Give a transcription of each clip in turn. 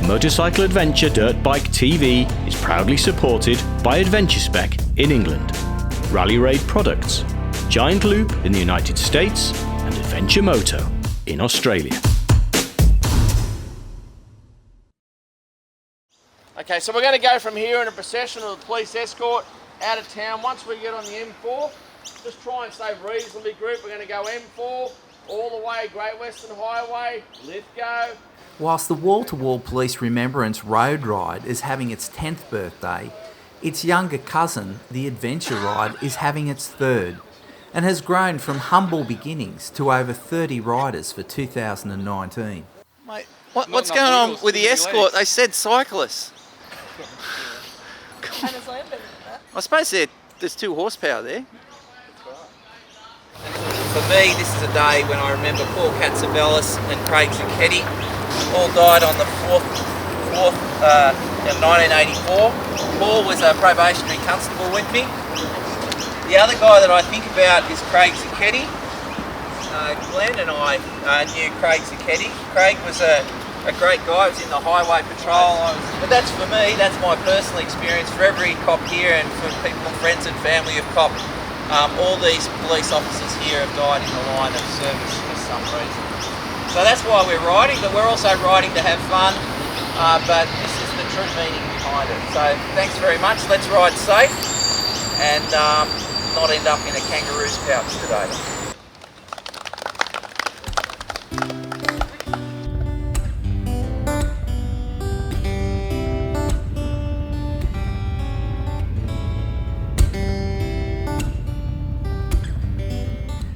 Motorcycle Adventure Dirtbike TV is proudly supported by Adventure Spec in England, Rally Raid Products, Giant Loop in the United States, and Adventure Moto in Australia. Okay, so we're going to go from here in a procession of the police escort out of town. Once we get on the M4, just try and stay reasonably grouped. We're going to go M4 all the way, Great Western Highway, Lithgow. Whilst the Wall-to-Wall Police Remembrance Road Ride is having its 10th birthday, its younger cousin, the Adventure Ride, is having its 3rd and has grown from humble beginnings to over 30 riders for 2019. Mate, what's going on with the escort? They said cyclists. I suppose there's 2 horsepower there. For me, this is a day when I remember Paul Katsabelis and Craig Zucchetti all died on the 4th in 1984. Paul was a probationary constable with me. The other guy that I think about is Craig Zucchetti. Glenn and I knew Craig Zucchetti. Craig was a great guy. He was in the highway patrol. But that's for me, that's my personal experience. For every cop here and for people, friends and family of cop, all these police officers here have died in the line of service for some reason. So that's why we're riding, but we're also riding to have fun, but this is the true meaning behind it. So thanks very much. Let's ride safe and not end up in a kangaroo's pouch today.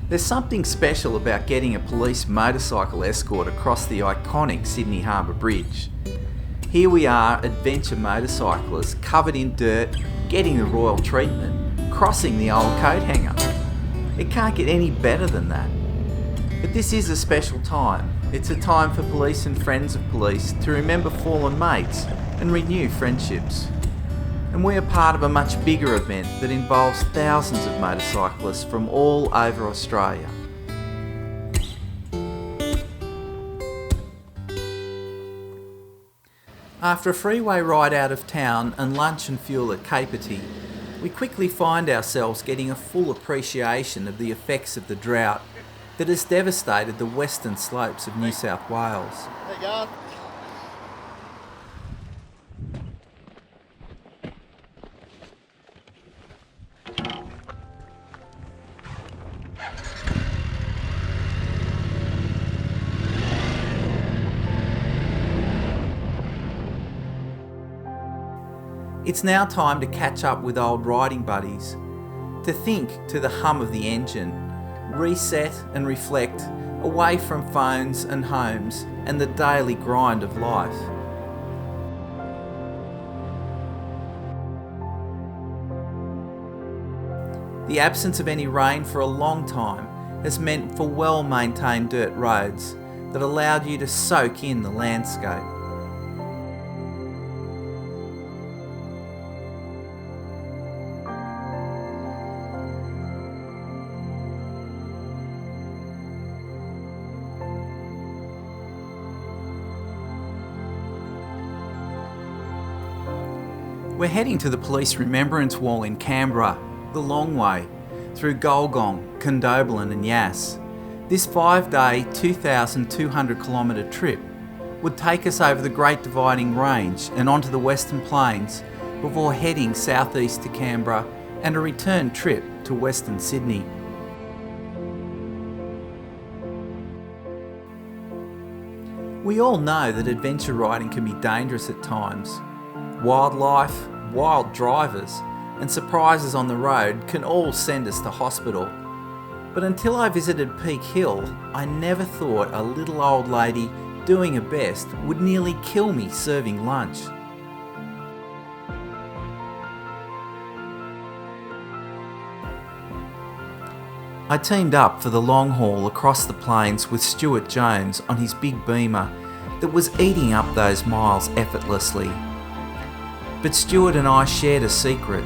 There's something special about getting a police motorcycle escort across the iconic Sydney Harbour Bridge. Here we are, adventure motorcyclists covered in dirt, getting the royal treatment, crossing the old coat hanger. It can't get any better than that. But this is a special time. It's a time for police and friends of police to remember fallen mates and renew friendships. And we are part of a much bigger event that involves thousands of motorcyclists from all over Australia. After a freeway ride out of town and lunch and fuel at Capertee, we quickly find ourselves getting a full appreciation of the effects of the drought that has devastated the western slopes of New South Wales. There you go. It's now time to catch up with old riding buddies, to think to the hum of the engine, reset and reflect away from phones and homes and the daily grind of life. The absence of any rain for a long time has meant for well-maintained dirt roads that allowed you to soak in the landscape. We're heading to the Police Remembrance Wall in Canberra, the long way, through Golgong, Condobolin and Yass. This 5-day, 2,200 kilometre trip would take us over the Great Dividing Range and onto the Western Plains before heading southeast to Canberra and a return trip to Western Sydney. We all know that adventure riding can be dangerous at times. Wildlife, wild drivers, and surprises on the road can all send us to hospital. But until I visited Peak Hill, I never thought a little old lady doing her best would nearly kill me serving lunch. I teamed up for the long haul across the plains with Stuart Jones on his big Beamer that was eating up those miles effortlessly. But Stuart and I shared a secret.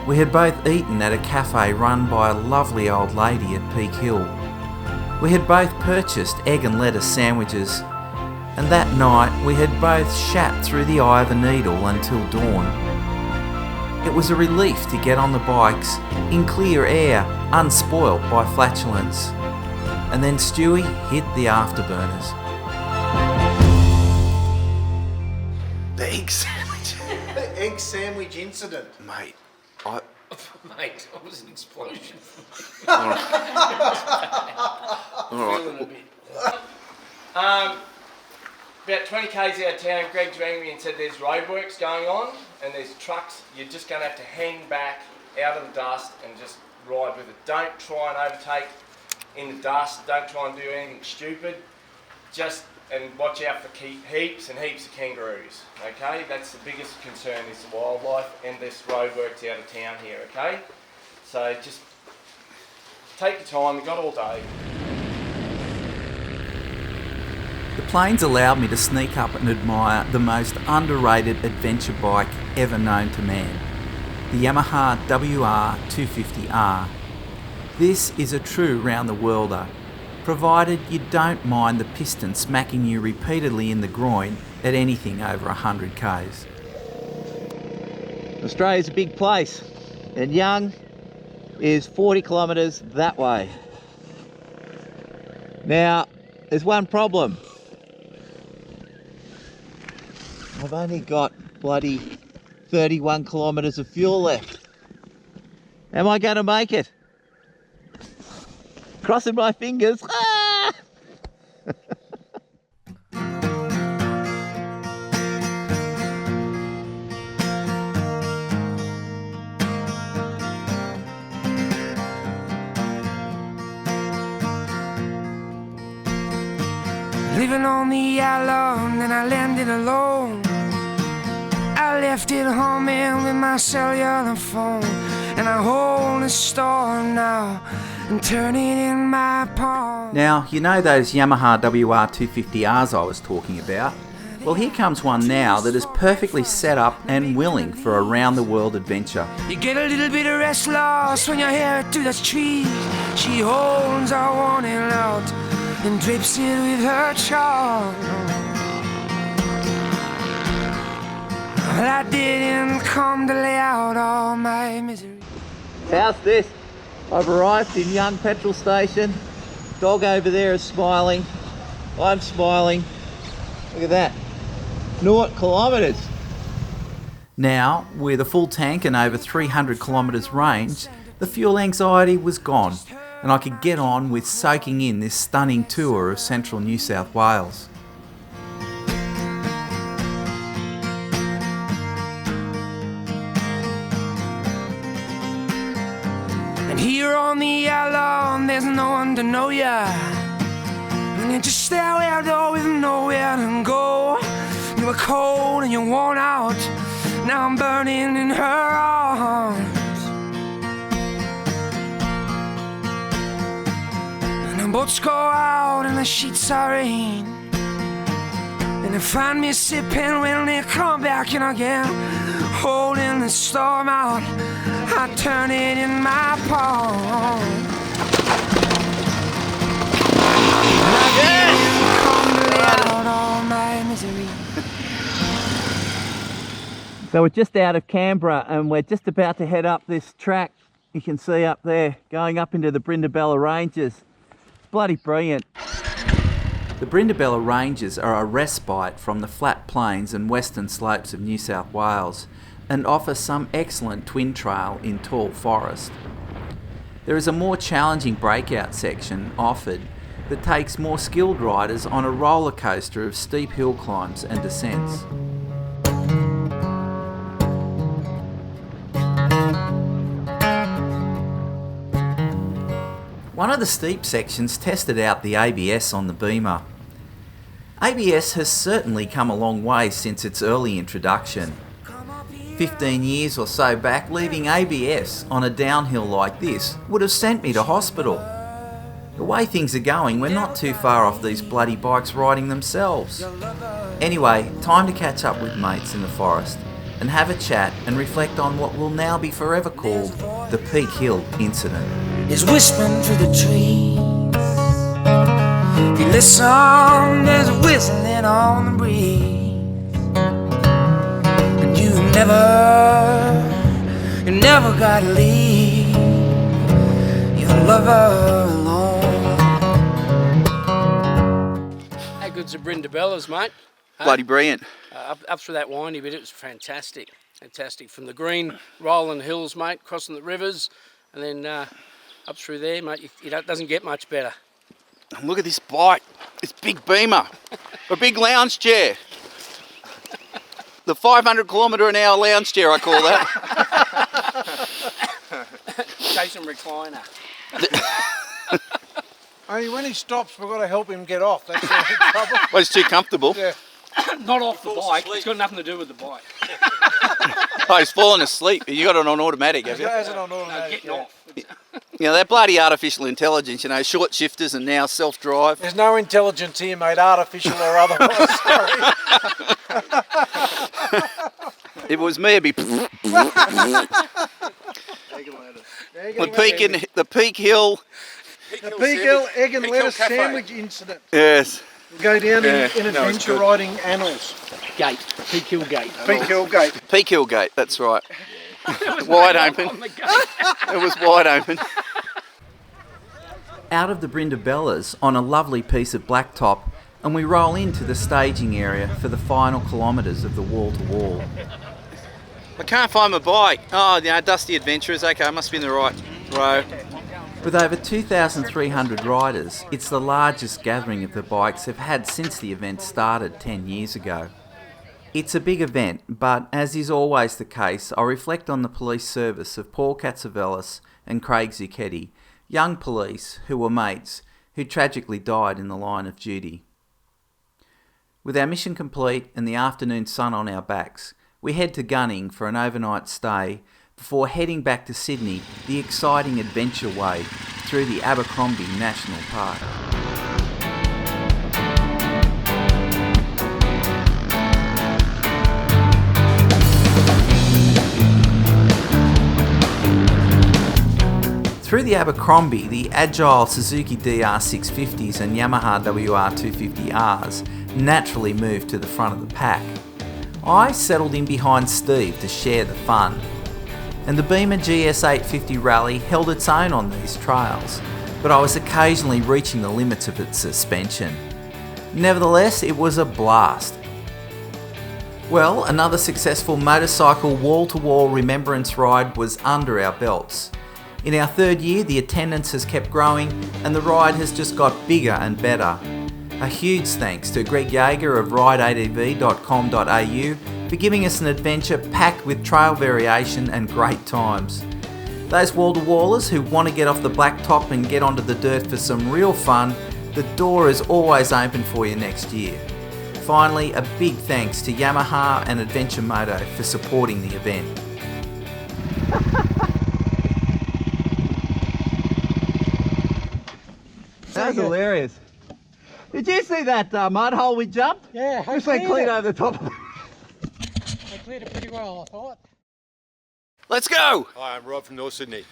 We had both eaten at a cafe run by a lovely old lady at Peak Hill. We had both purchased egg and lettuce sandwiches, and that night we had both shat through the eye of a needle until dawn. It was a relief to get on the bikes in clear air, unspoilt by flatulence. And then Stewie hit the afterburners. The egg sandwich. The egg sandwich incident. Mate, Mate, that was an explosion. all right. Feeling a bit. About 20 k's out of town, Greg rang me and said there's roadworks going on and there's trucks. You're just going to have to hang back out of the dust and just ride with it. Don't try and overtake in the dust. Don't try and do anything stupid. And watch out for heaps and heaps of kangaroos. Okay, that's the biggest concern is the wildlife and this roadworks out of town here. Okay, so just take your time. You've got all day. The plains allowed me to sneak up and admire the most underrated adventure bike ever known to man, the Yamaha WR250R. This is a true round-the-worlder, provided you don't mind the piston smacking you repeatedly in the groin at anything over 100 k's. Australia's a big place, and Young is 40 kilometres that way. Now, there's one problem. I've only got bloody 31 kilometres of fuel left. Am I going to make it? Crossing my fingers. Ah! Living on the island and I landed alone. I left it humming with my cellular phone, and I hold a star now and turn it in my palm. Now, you know those Yamaha WR250Rs I was talking about? Well, here comes one now that is perfectly set up and willing for a round-the-world adventure. You get a little bit of restless when you hear it through the trees. She holds her warning out and drapes it with her charm. Well, I didn't come to lay out all my misery. How's this? I've arrived in Young petrol station. Dog over there is smiling. I'm smiling. Look at that. 0 kilometres. Now, with a full tank and over 300 kilometres range, the fuel anxiety was gone, and I could get on with soaking in this stunning tour of central New South Wales. And here on the island, there's no one to know ya. And you just stay out there with nowhere to go. You were cold and you worn out. Now I'm burning in her arms. And our boats go out and the sheets are rain. And they find me sipping when they come back in again. Holding the storm out, I turn it in my palm. Yes! Come to lay out all my misery. So we're just out of Canberra and we're just about to head up this track you can see up there, going up into the Brenda Bella Ranges. Bloody brilliant. The Brenda Bella Ranges are a respite from the flat plains and western slopes of New South Wales and offer some excellent twin trail in tall forest. There is a more challenging breakout section offered that takes more skilled riders on a roller coaster of steep hill climbs and descents. One of the steep sections tested out the ABS on the Beamer. ABS has certainly come a long way since its early introduction. 15 years or so back, leaving ABS on a downhill like this would have sent me to hospital. The way things are going, we're not too far off these bloody bikes riding themselves. Anyway, time to catch up with mates in the forest and have a chat and reflect on what will now be forever called the Peak Hill incident. Is whispering through the trees. If you listen, there's a whistling on the breeze. And you never gotta leave your lover alone. How good's the Brenda Bellas, mate? Bloody brilliant. Up through that windy bit, it was fantastic. Fantastic. From the green rolling hills, mate, crossing the rivers, and then up through there, mate, it doesn't get much better. And look at this bike. This big beamer. A big lounge chair. The 500 kilometre an hour lounge chair, I call that. Jason recliner. Only when he stops, we've got to help him get off. That's the only trouble. Well, it's too comfortable. Yeah. Not off the bike. It's got nothing to do with the bike. Oh, he's fallen asleep. You got it on automatic, have He you? has it on automatic. Getting off. You know, that bloody artificial intelligence, you know, short shifters and now self-drive. There's no intelligence here, mate, artificial or otherwise. Sorry. If it was me, it'd be... the Peak Hill... The Peak Hill egg and lettuce sandwich incident. Yes. We'll go down in adventure riding annals. Gate. Peak Hill Gate. Peak Hill Gate. Peak Hill Gate, that's right. Wide open. It was wide open. Out of the Brenda Bellas on a lovely piece of blacktop, and we roll into the staging area for the final kilometres of the wall-to-wall. I can't find my bike. Oh, you know, Dusty Adventurers. Okay, I must be in the right row. With over 2,300 riders, it's the largest gathering of the bikes have had since the event started 10 years ago. It's a big event, but as is always the case, I reflect on the police service of Paul Katsavelis and Craig Zucchetti, young police who were mates, who tragically died in the line of duty. With our mission complete and the afternoon sun on our backs, we head to Gunning for an overnight stay before heading back to Sydney, the exciting adventure way through the Abercrombie National Park. Through the Abercrombie, the agile Suzuki DR650s and Yamaha WR250Rs naturally moved to the front of the pack. I settled in behind Steve to share the fun, and the Beamer GS850 Rally held its own on these trails, but I was occasionally reaching the limits of its suspension. Nevertheless, it was a blast. Well, another successful motorcycle wall-to-wall remembrance ride was under our belts. In our third year, the attendance has kept growing and the ride has just got bigger and better. A huge thanks to Greg Yeager of rideadv.com.au for giving us an adventure packed with trail variation and great times. Those wall-to-wallers who want to get off the blacktop and get onto the dirt for some real fun, the door is always open for you next year. Finally, a big thanks to Yamaha and Adventure Moto for supporting the event. That was hilarious. Did you see that mud hole we jumped? Yeah, I Just went clean over the top of it. I cleared it pretty well, I thought. Let's go! Hi, I'm Rob from North Sydney.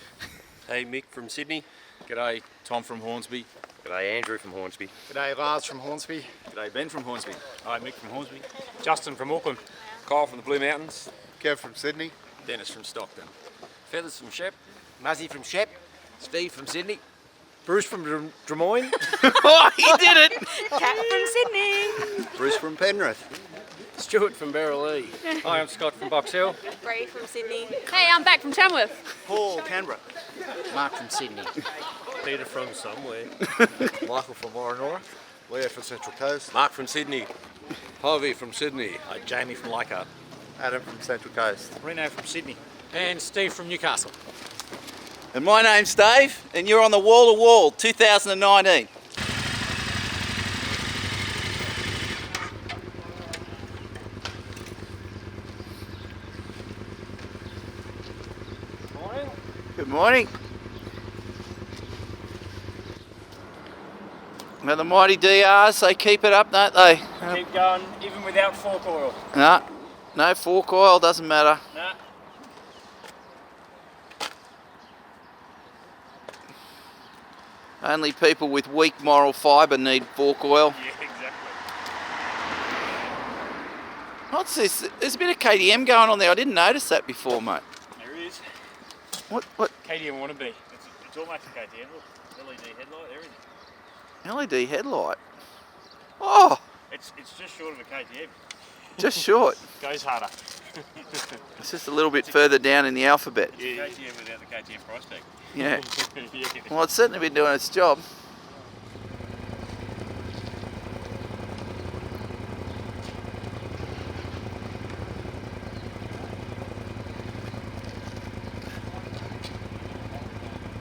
Hey, Mick from Sydney. G'day, Tom from Hornsby. G'day, Andrew from Hornsby. G'day, Lars from Hornsby. G'day, Ben from Hornsby. Hi, Mick from Hornsby. Justin from Auckland. Kyle from the Blue Mountains. Kev from Sydney. Dennis from Stockton. Feathers from Shep. Muzzy from Shep. Steve from Sydney. Bruce from Drummoyne. Oh, he did it! Kat from Sydney. Bruce from Penrith. Stuart from Berrily. Hi, I'm Scott from Box Hill. Bree from Sydney. Hey, I'm back from Tamworth. Paul, Canberra. Mark from Sydney. Peter from somewhere. Michael from Warranora. Leah from Central Coast. Mark from Sydney. Harvey from Sydney. Jamie from Leichhardt. Adam from Central Coast. Reno from Sydney. And Steve from Newcastle. And my name's Dave, and you're on the Wall to Wall 2019. Morning. Good morning. Now the mighty DRs, they keep it up, don't they? Keep going, even without fork oil. No fork oil, doesn't matter. Nah. Only people with weak moral fibre need fork oil. Yeah, exactly. What's this? There's a bit of KTM going on there. I didn't notice that before, mate. There is. What? KTM wannabe. It's almost a KTM. Look, LED headlight, everything. LED headlight. Oh! It's just short of a KTM. Just short. Goes harder. It's just a little bit further down in the alphabet. Yeah. KTM without the KTM price tag. Yeah. Yeah. Well, it's certainly been doing its job.